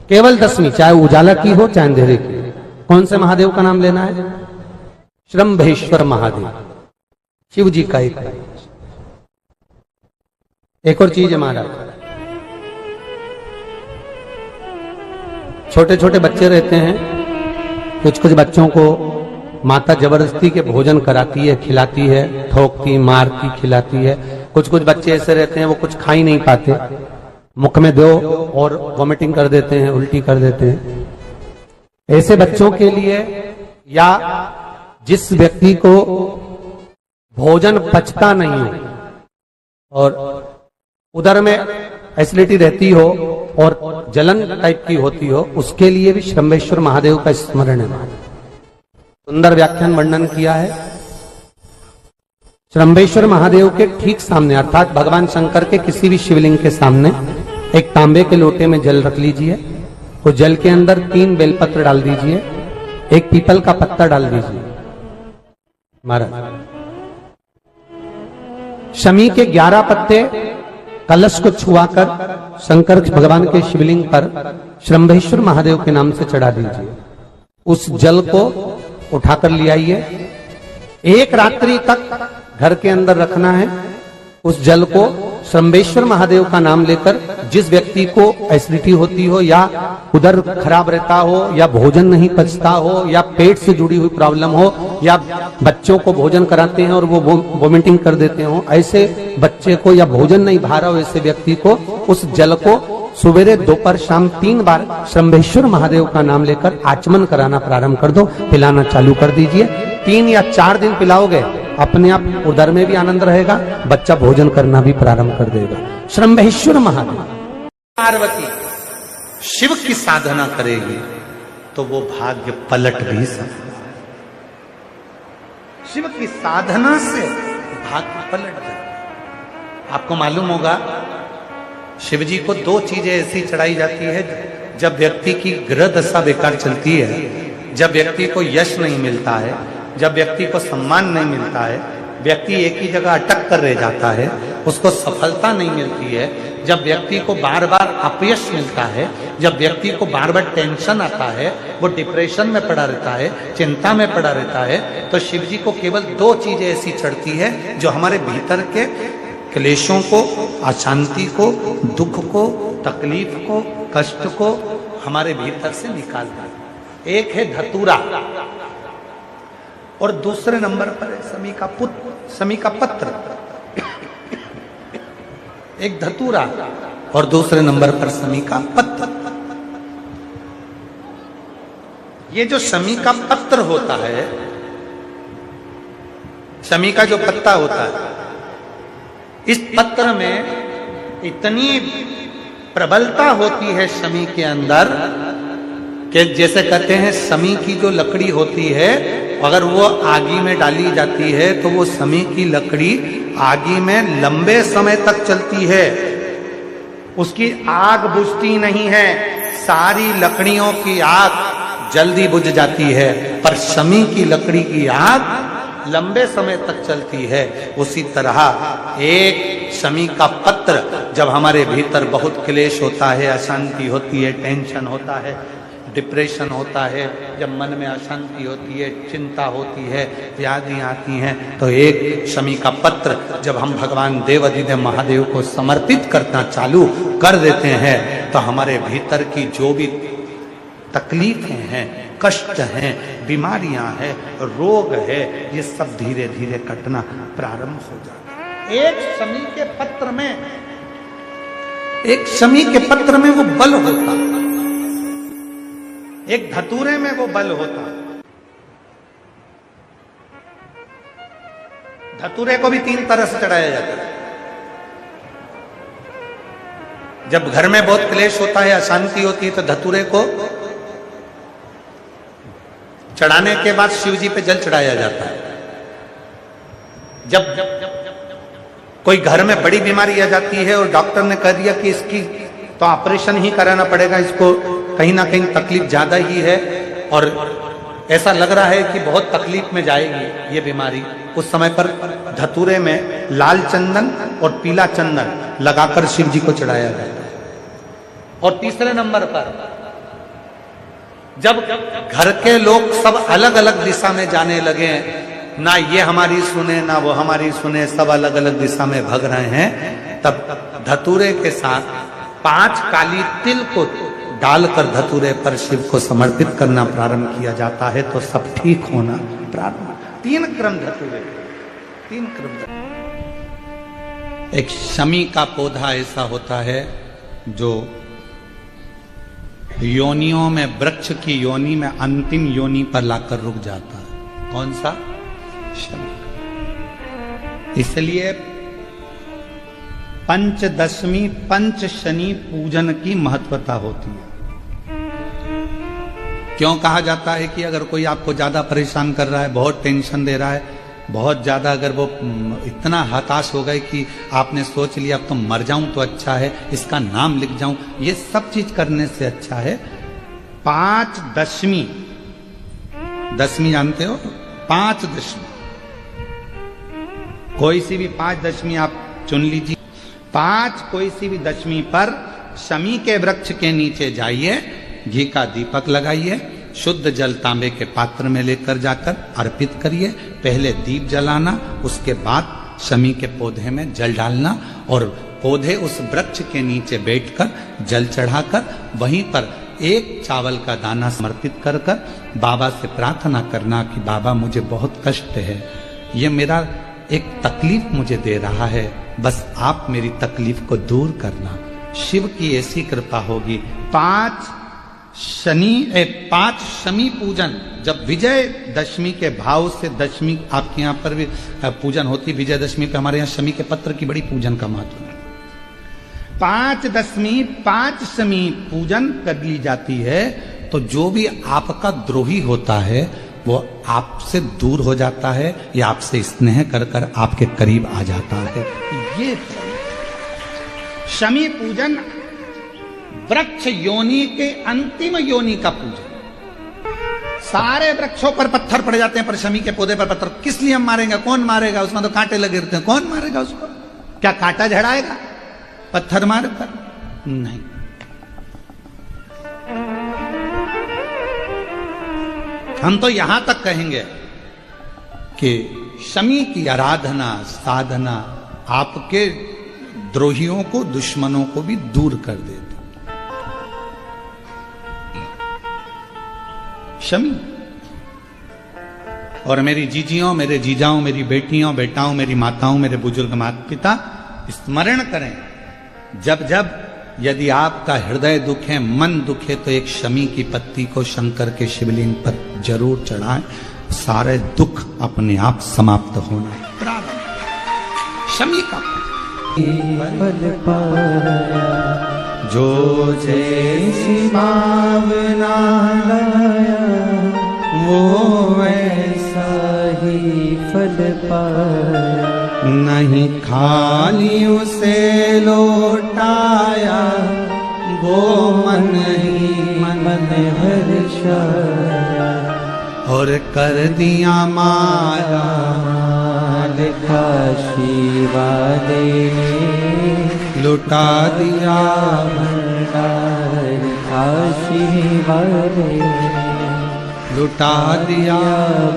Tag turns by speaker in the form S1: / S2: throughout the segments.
S1: केवल दशमी, चाहे उजाला की हो चाहे अंधेरे की। कौन से महादेव का नाम लेना है? श्रम्भेश्वर महादेव, शिव जी का एक और चीज है महाराज, छोटे छोटे बच्चे रहते हैं, कुछ कुछ बच्चों को माता जबरदस्ती के भोजन कराती है, खिलाती है, ठोकती मारती खिलाती है। कुछ कुछ बच्चे ऐसे रहते हैं वो कुछ खा ही नहीं पाते, मुख में दो और वॉमिटिंग कर देते हैं, उल्टी कर देते हैं। ऐसे बच्चों के लिए या जिस व्यक्ति को भोजन पचता नहीं हो और उदर में एसिडिटी रहती हो और जलन टाइप की होती हो, उसके लिए भी श्रम्भेश्वर महादेव का स्मरण है। सुंदर व्याख्यान वर्णन किया है। श्रम्भेश्वर महादेव के ठीक सामने अर्थात भगवान शंकर के किसी भी शिवलिंग के सामने एक तांबे के लोटे में जल रख लीजिए, उस जल के अंदर 3 बेलपत्र डाल दीजिए, एक पीपल का पत्ता डाल दीजिए। महाराज शमी के 11 पत्ते कलश को छुआकर शंकर भगवान के शिवलिंग पर श्रम्भेश्वर महादेव के नाम से चढ़ा दीजिए। उस जल को उठाकर ले आइए, एक रात्रि तक घर के अंदर रखना है। उस जल को श्रम्भेश्वर महादेव का नाम लेकर जिस व्यक्ति को एसिडिटी होती हो या उदर खराब रहता हो या भोजन नहीं पचता हो या पेट से जुड़ी हुई प्रॉब्लम हो या बच्चों को भोजन कराते हैं और वो वोमिटिंग कर देते हो, ऐसे बच्चे को या भोजन नहीं भा रहा हो ऐसे व्यक्ति को उस जल को सुबेरे दोपहर शाम 3 बार श्रम्भेश्वर महादेव का नाम लेकर आचमन कराना प्रारंभ कर दो, पिलाना चालू कर दीजिए। 3 या 4 दिन पिलाओगे, अपने आप उदर में भी आनंद रहेगा, बच्चा भोजन करना भी प्रारंभ कर देगा। श्रम्भेश्वर महादेव।
S2: पार्वती शिव की साधना करेगी तो वो भाग्य पलट भी सकता। शिव की साधना से भाग्य पलट जाए। आपको मालूम होगा शिव जी को 2 चीजें ऐसी चढ़ाई जाती है जब व्यक्ति की ग्रह दशा बेकार चलती है, जब व्यक्ति को यश नहीं मिलता है, जब व्यक्ति को सम्मान नहीं मिलता है, व्यक्ति एक ही जगह अटक कर रह जाता है, उसको सफलता नहीं मिलती है, जब व्यक्ति को बार बार अपयश मिलता है, जब व्यक्ति को बार बार टेंशन आता है, वो डिप्रेशन में पड़ा रहता है, चिंता में पड़ा रहता है, तो शिव जी को केवल 2 चीजें ऐसी चढ़ती है जो हमारे भीतर के क्लेशों को, अशांति को, दुख को, तकलीफ को, कष्ट को हमारे भीतर से निकालता है। एक है धतूरा और दूसरे नंबर पर है समी का पत्र। एक धतूरा और दूसरे नंबर पर समी का पत्र। ये जो समी का पत्र होता है, समी का जो पत्ता होता है, इस पत्र में इतनी प्रबलता होती है शमी के अंदर कि जैसे कहते हैं शमी की जो लकड़ी होती है अगर वो आगी में डाली जाती है तो वो शमी की लकड़ी आगी में लंबे समय तक चलती है, उसकी आग बुझती नहीं है। सारी लकड़ियों की आग जल्दी बुझ जाती है पर शमी की लकड़ी की आग लंबे समय तक चलती है। उसी तरह एक शमी का पत्र जब हमारे भीतर बहुत क्लेश होता है, अशांति होती है, टेंशन होता है, डिप्रेशन होता है, जब मन में अशांति होती है, चिंता होती है, व्याधि आती हैं, तो एक शमी का पत्र जब हम भगवान देवाधिदेव महादेव को समर्पित करना चालू कर देते हैं तो हमारे भीतर की जो भी तकलीफें हैं, कष्ट हैं, बीमारियां हैं, रोग है, ये सब धीरे धीरे कटना प्रारंभ हो जाता है। एक शमी के पत्र में वो बल होता, एक धतूरे में वो बल होता। धतूरे को भी 3 तरह से चढ़ाया जाता है। जब घर में बहुत क्लेश होता है, अशांति होती है, तो धतूरे को चढ़ाने के बाद शिव जी पे जल चढ़ाया जाता है। जब कोई घर में बड़ी बीमारी आ जाती है और डॉक्टर ने कह दिया कि इसकी तो ऑपरेशन ही कराना पड़ेगा, इसको कहीं ना कहीं तकलीफ ज्यादा ही है और ऐसा लग रहा है कि बहुत तकलीफ में जाएगी ये बीमारी, उस समय पर धतूरे में लाल चंदन और पीला चंदन लगाकर शिव जी को चढ़ाया जाता है। और तीसरे नंबर पर जब घर के लोग सब अलग अलग दिशा में जाने लगे, ना ये हमारी सुने ना वो हमारी सुने, सब अलग अलग दिशा में भाग रहे हैं, तब धतूरे के साथ 5 काली तिल को डालकर धतूरे पर शिव को समर्पित करना प्रारंभ किया जाता है, तो सब ठीक होना प्रारंभ। 3 क्रम धतूरे, 3 क्रम धतूरे। एक शमी का पौधा ऐसा होता है जो योनियों में, वृक्ष की योनि में अंतिम योनि पर लाकर रुक जाता है। कौन सा? शमी। इसलिए पंचदशमी पंच शनि पूजन की महत्वता होती है। क्यों कहा जाता है कि अगर कोई आपको ज्यादा परेशान कर रहा है, बहुत टेंशन दे रहा है, बहुत ज्यादा अगर वो इतना हताश हो गए कि आपने सोच लिया अब तो मर जाऊं तो अच्छा है, इसका नाम लिख जाऊं, ये सब चीज करने से अच्छा है 5 दशमी, दशमी जानते हो? 5 दशमी, कोई सी भी 5 दशमी आप चुन लीजिए। 5 कोई सी भी दशमी पर शमी के वृक्ष के नीचे जाइए, घी का दीपक लगाइए, शुद्ध जल तांबे के पात्र में लेकर जाकर अर्पित करिए। पहले दीप जलाना, उसके बाद शमी के पौधे में जल डालना और पौधे उस वृक्ष के नीचे बैठकर जल चढ़ाकर वहीं पर 1 चावल का दाना समर्पित कर कर बाबा से प्रार्थना करना कि बाबा मुझे बहुत कष्ट है, ये मेरा एक तकलीफ मुझे दे रहा है, बस आप मेरी तकलीफ को दूर करना। शिव की ऐसी कृपा होगी। 5 शमी पूजन, जब विजय दशमी के भाव से, दशमी आपके यहाँ पर भी पूजन होती है, विजय दशमी पे हमारे यहाँ शमी के पत्र की बड़ी पूजन का महत्व है। 5 दशमी 5 शमी पूजन कर ली जाती है, तो जो भी आपका द्रोही होता है वो आपसे दूर हो जाता है या आपसे स्नेह कर कर आपके करीब आ जाता है। ये शमी पूजन वृक्ष योनि के अंतिम योनि का पूजन। सारे वृक्षों पर पत्थर पड़ जाते हैं, पर शमी के पौधे पर पत्थर किस लिए हम मारेंगे? कौन मारेगा? उसमें तो कांटे लगे रहते हैं, कौन मारेगा उसको? क्या कांटा झड़ाएगा पत्थर मारकर? नहीं। हम तो यहां तक कहेंगे कि शमी की आराधना साधना आपके द्रोहियों को, दुश्मनों को भी दूर कर देती। शमी। और मेरी जीजियों, मेरे जीजाओं, मेरी बेटियों, बेटाओं, मेरी माताओं, मेरे बुजुर्ग माता पिता स्मरण करें, जब जब यदि आपका हृदय दुखे, मन दुखे, तो एक शमी की पत्ती को शंकर के शिवलिंग पर जरूर चढ़ाएं, सारे दुख अपने आप समाप्त होना प्रारंभ। शमी का जो जैसी भावना लाया वो वैसा ही फल पाया, नहीं खाली उसे लौटाया वो मन ही मन हर्षाया, और कर दिया माला लिखा शिवाले, लुटा दिया भंडार काशी वाले, लुटा दिया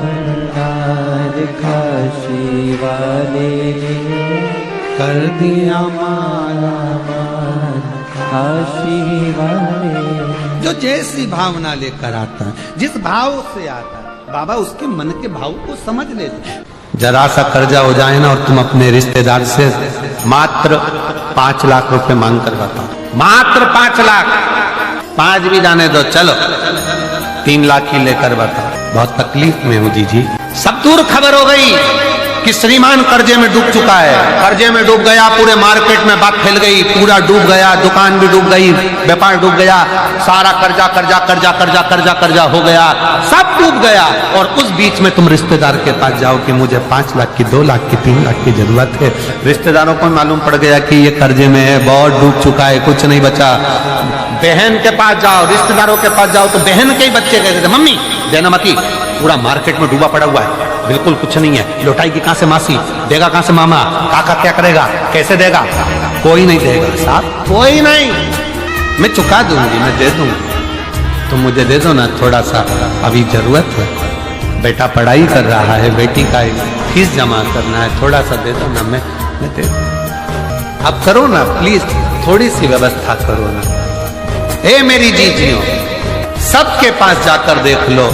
S2: भंडार काशी वाले, कर दिया माला काशी वाले। जो जैसी भावना लेकर आता है, जिस भाव से आता है, बाबा उसके मन के भाव को समझ लेते हैं। जरा सा कर्जा हो जाए ना और तुम अपने रिश्तेदार से मात्र 5 लाख रुपए मांग कर बताओ, मात्र 5 लाख, 5 भी जाने दो, चलो 3 लाख ही लेकर बताओ। बहुत तकलीफ में हूँ जी। सब दूर खबर हो गई कि श्रीमान कर्जे में डूब चुका है, कर्जे में डूब गया, पूरे मार्केट में बात फैल गई, पूरा डूब गया, दुकान भी डूब गई, व्यापार डूब गया, सारा कर्जा कर्जा कर्जा कर्जा कर्जा कर्जा हो गया, सब डूब गया। और उस बीच में तुम रिश्तेदार के पास जाओ कि मुझे 5 लाख की, 2 लाख की, 3 लाख की जरूरत है। रिश्तेदारों को मालूम पड़ गया कि ये कर्जे में है, बहुत डूब चुका है, कुछ नहीं बचा। बहन के पास जाओ, रिश्तेदारों के पास जाओ तो बहन के ही बच्चे कहते थे, मम्मी देना मती, पूरा मार्केट में डूबा पड़ा हुआ है, बिल्कुल कुछ नहीं है, लौटाएगी कहां से मासी, देगा कहां से मामा, काका क्या करेगा, कैसे देगा? कोई नहीं देगा साहब, कोई नहीं, मैं चुका दूंगी, मैं दे दूंगी। तो मुझे दे दो ना थोड़ा सा, अभी जरूरत है, बेटा पढ़ाई कर रहा है, बेटी का फीस जमा करना है, थोड़ा सा दे दो ना, मैं दे दूं। अब करो ना प्लीज, थोड़ी सी व्यवस्था करो ना। ए मेरी जीजियों, सबके पास जाकर देख लो,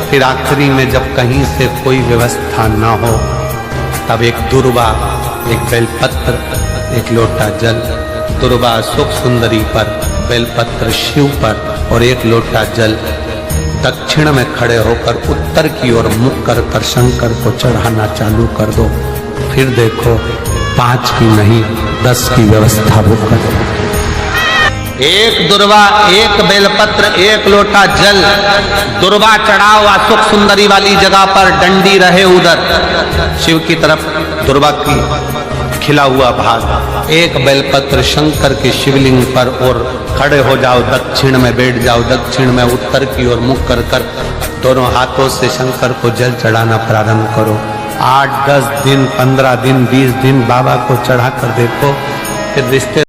S2: फिर आखिरी में जब कहीं से कोई व्यवस्था ना हो, तब एक दुर्वा, एक बेलपत्र, एक लोटा जल, दुर्वा सुख सुंदरी पर, बेलपत्र शिव पर और एक लोटा जल दक्षिण में खड़े होकर उत्तर की ओर मुख कर शंकर को चढ़ाना चालू कर दो। फिर देखो 5 की नहीं 10 की व्यवस्था वो करो। एक दुर्वा, एक बेलपत्र, एक लोटा जल, दुर्वा चढ़ाओ सुख सुंदरी वाली जगह पर, डंडी रहे उधर शिव की तरफ, दुर्वा की खिला हुआ भाग, एक बेलपत्र शंकर के शिवलिंग पर और खड़े हो जाओ, दक्षिण में बैठ जाओ, दक्षिण में उत्तर की ओर मुख कर दोनों हाथों से शंकर को जल चढ़ाना प्रारंभ करो। 8, 10 दिन, 15 दिन, 20 दिन बाबा को चढ़ा कर देखो, फिर रिश्ते